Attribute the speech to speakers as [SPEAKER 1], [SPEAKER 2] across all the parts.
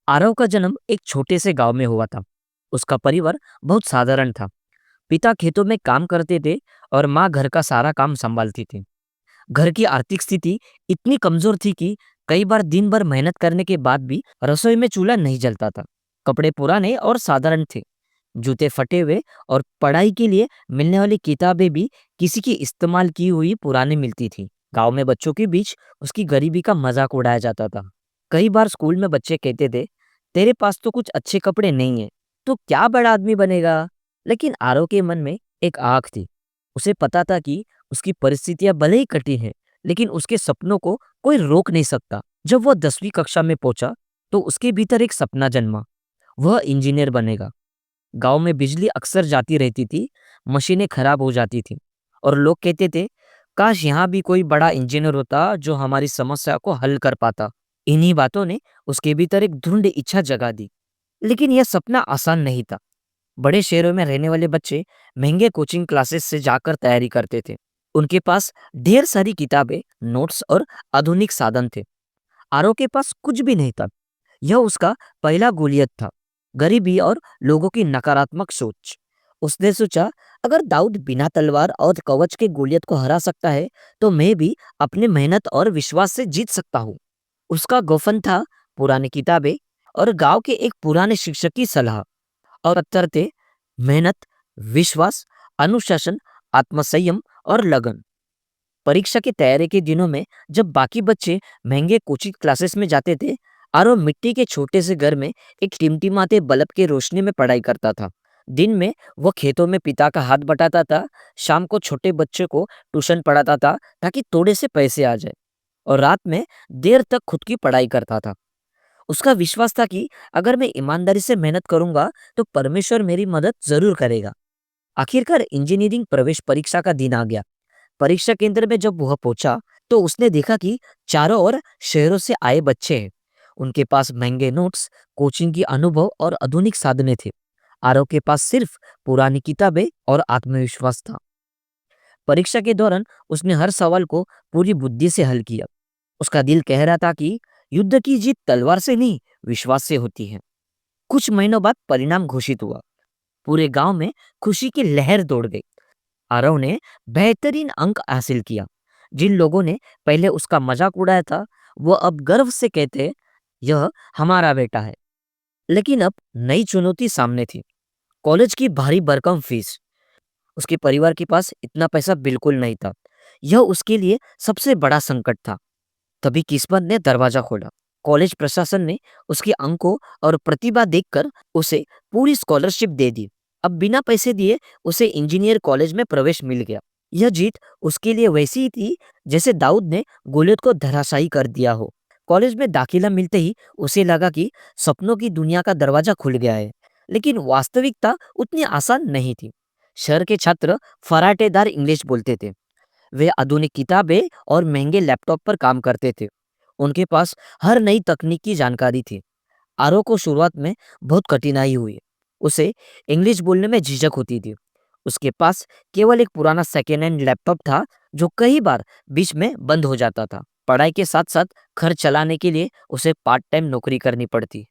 [SPEAKER 1] आरव का जन्म एक छोटे से गांव में हुआ था। उसका परिवार बहुत साधारण था। पिता खेतों में काम करते थे और माँ घर का सारा काम संभालती थी। घर की आर्थिक स्थिति इतनी कमजोर थी कि कई बार दिन भर मेहनत करने के बाद भी रसोई में चूल्हा नहीं जलता था। कपड़े पुराने और साधारण थे, जूते फटे हुए, और पढ़ाई के लिए मिलने वाली किताबें भी किसी की इस्तेमाल की हुई पुरानी मिलती थी। गांव में बच्चों के बीच उसकी गरीबी का मजाक उड़ाया जाता था। कई बार स्कूल में बच्चे कहते थे, तेरे पास तो कुछ अच्छे कपड़े नहीं है, तो क्या बड़ा आदमी बनेगा। लेकिन आरव के मन में एक आग थी। उसे पता था कि उसकी परिस्थितियां भले ही कठिन है, लेकिन उसके सपनों को कोई रोक नहीं सकता। जब वह 10वीं कक्षा में पहुंचा तो उसके भीतर एक सपना जन्मा। वह इंजीनियर बनेगा। गांव में बिजली अक्सर जाती रहती थी, मशीनें खराब हो जाती थी, और लोग कहते थे, काश यहाँ भी कोई बड़ा इंजीनियर होता जो हमारी समस्या को हल कर पाता। इन्हीं बातों ने उसके भीतर एक दृढ़ इच्छा जगा दी। लेकिन यह सपना आसान नहीं था। बड़े शहरों में रहने वाले बच्चे महंगे कोचिंग क्लासेस से जाकर तैयारी करते थे। उनके पास ढेर सारी किताबें, नोट्स और आधुनिक साधन थे। आरव के पास कुछ भी नहीं था। यह उसका पहला गोलियत था, गरीबी और लोगों की नकारात्मक सोच। उसने सोचा, अगर दाऊद बिना तलवार और कवच के गोलियत को हरा सकता है, तो मैं भी अपनी मेहनत और विश्वास से जीत सकता हूँ। उसका गोफन था पुरानी किताबें और गांव के एक पुराने शिक्षक की सलाह, और पत्थर थे मेहनत, विश्वास, अनुशासन, आत्मसंयम और लगन। परीक्षा की तैयारी के दिनों में जब बाकी बच्चे महंगे कोचिंग क्लासेस में जाते थे, आरव मिट्टी के छोटे से घर में एक टिमटिमाते बल्ब के रोशनी में पढ़ाई करता था। दिन में वह खेतों में पिता का हाथ बटाता था, शाम को छोटे बच्चे को ट्यूशन पढ़ाता था ताकि थोड़े से पैसे आ जाए, और रात में देर तक खुद की पढ़ाई करता था। उसका विश्वास था कि अगर मैं ईमानदारी से मेहनत करूंगा तो परमेश्वर मेरी मदद जरूर करेगा। आखिरकार इंजीनियरिंग प्रवेश परीक्षा का दिन आ गया। परीक्षा केंद्र में जब वह पहुंचा तो उसने देखा कि चारों ओर शहरों से आए बच्चे हैं। उनके पास महंगे नोट्स, कोचिंग की अनुभव और आधुनिक साधने थे। आरव के पास सिर्फ पुरानी किताबें और आत्मविश्वास था। परीक्षा के दौरान उसने हर सवाल को पूरी बुद्धि से हल किया। उसका दिल कह रहा था कि युद्ध की जीत तलवार से नहीं, विश्वास से होती है। कुछ महीनों बाद परिणाम घोषित हुआ। पूरे गांव में खुशी की लहर दौड़ गई। आरव ने बेहतरीन अंक हासिल किया। जिन लोगों ने पहले उसका मजाक उड़ाया था, वो अब गर्व से कहते, यह हमारा बेटा है। लेकिन अब नई चुनौती सामने थी, कॉलेज की भारी भरकम फीस। उसके परिवार के पास इतना पैसा बिल्कुल नहीं था। यह उसके लिए सबसे बड़ा संकट था। तभी किस्मत ने दरवाजा खोला। कॉलेज प्रशासन ने उसके अंकों और प्रतिभा देखकर उसे पूरी स्कॉलरशिप दे दी। अब बिना पैसे दिए उसे इंजीनियर कॉलेज में प्रवेश मिल गया। यह जीत उसके लिए वैसी ही थी जैसे दाऊद ने गोलियत को धराशायी कर दिया हो। कॉलेज में दाखिला मिलते ही उसे लगा कि सपनों की दुनिया का दरवाजा खुल गया है। लेकिन वास्तविकता उतनी आसान नहीं थी। शहर के छात्र फराटेदार इंग्लिश बोलते थे। वे आधुनिक किताबें और महंगे लैपटॉप पर काम करते थे। उनके पास हर नई तकनीक की जानकारी थी। आरव को शुरुआत में बहुत कठिनाई हुई। उसे इंग्लिश बोलने में झिझक होती थी। उसके पास केवल एक पुराना सेकेंड हैंड लैपटॉप था जो कई बार बीच में बंद हो जाता था। पढ़ाई के साथ साथ खर्च चलाने के लिए उसे पार्ट टाइम नौकरी करनी पड़ती।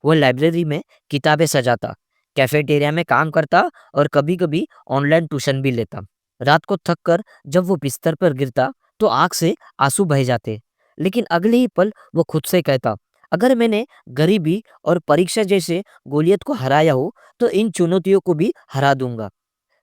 [SPEAKER 1] वो लाइब्रेरी में किताबें सजाता, कैफेटेरिया में काम करता, और कभी कभी ऑनलाइन ट्यूशन भी लेता। रात को थक कर जब वो बिस्तर पर गिरता तो आंख से आंसू बह जाते। लेकिन अगले ही पल वो खुद से कहता, अगर मैंने गरीबी और परीक्षा जैसे गोलियत को हराया हो तो इन चुनौतियों को भी हरा दूंगा।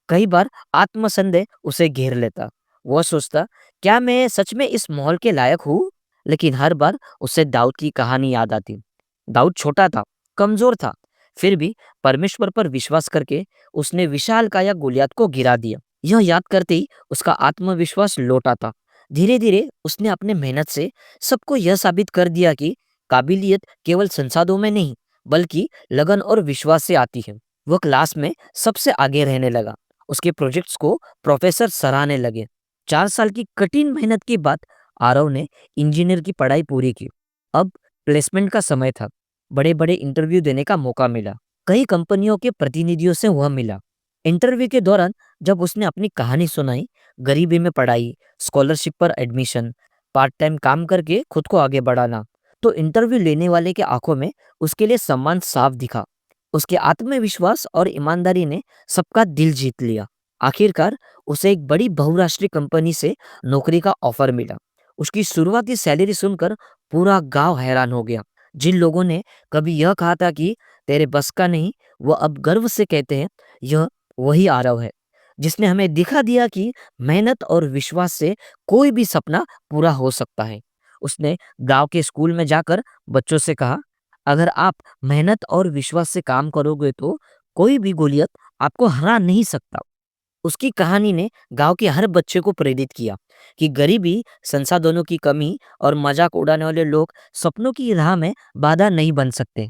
[SPEAKER 1] कई बार आत्मसंदेह उसे घेर लेता। वो सोचता, क्या मैं सच में इस माहौल के लायक हूँ। लेकिन हर बार उसे दाऊद की कहानी याद आती। दाऊद छोटा था, कमजोर था, फिर भी परमेश्वर पर विश्वास करके उसने विशाल काया गोलियत को गिरा दिया। यह याद करते ही उसका आत्मविश्वास लौट आता। धीरे धीरे उसने अपने मेहनत से सबको यह साबित कर दिया कि काबिलियत केवल संसाधनों में नहीं, बल्कि लगन और विश्वास से आती है। वह क्लास में सबसे आगे रहने लगा। उसके प्रोजेक्ट्स को प्रोफेसर सराहने लगे। 4 साल की कठिन मेहनत के बाद आरव ने इंजीनियर की पढ़ाई पूरी की। अब प्लेसमेंट का समय था। बड़े बड़े इंटरव्यू देने का मौका मिला। कई कंपनियों के प्रतिनिधियों से वह मिला। इंटरव्यू के दौरान जब उसने अपनी कहानी सुनाई, गरीबी में पढ़ाई, स्कॉलरशिप पर एडमिशन, पार्ट टाइम काम करके खुद को आगे बढ़ाना, तो इंटरव्यू लेने वाले के आंखों में उसके लिए सम्मान साफ दिखा। उसके आत्मविश्वास और ईमानदारी ने सबका दिल जीत लिया। आखिरकार उसे एक बड़ी बहुराष्ट्रीय कंपनी से नौकरी का ऑफर मिला। उसकी शुरुआती सैलरी सुनकर पूरा गांव हैरान हो गया। जिन लोगों ने कभी यह कहा था कि तेरे बस का नहीं, वो अब गर्व से कहते हैं यह वही आरव है जिसने हमें दिखा दिया कि मेहनत और विश्वास से कोई भी सपना पूरा हो सकता है। उसने गांव के स्कूल में जाकर बच्चों से कहा, अगर आप मेहनत और विश्वास से काम करोगे तो कोई भी गोलियत आपको हरा नहीं सकता। उसकी कहानी ने गांव के हर बच्चे को प्रेरित किया कि गरीबी, संसाधनों की कमी और मजाक उड़ाने वाले लोग सपनों की राह में बाधा नहीं बन सकते।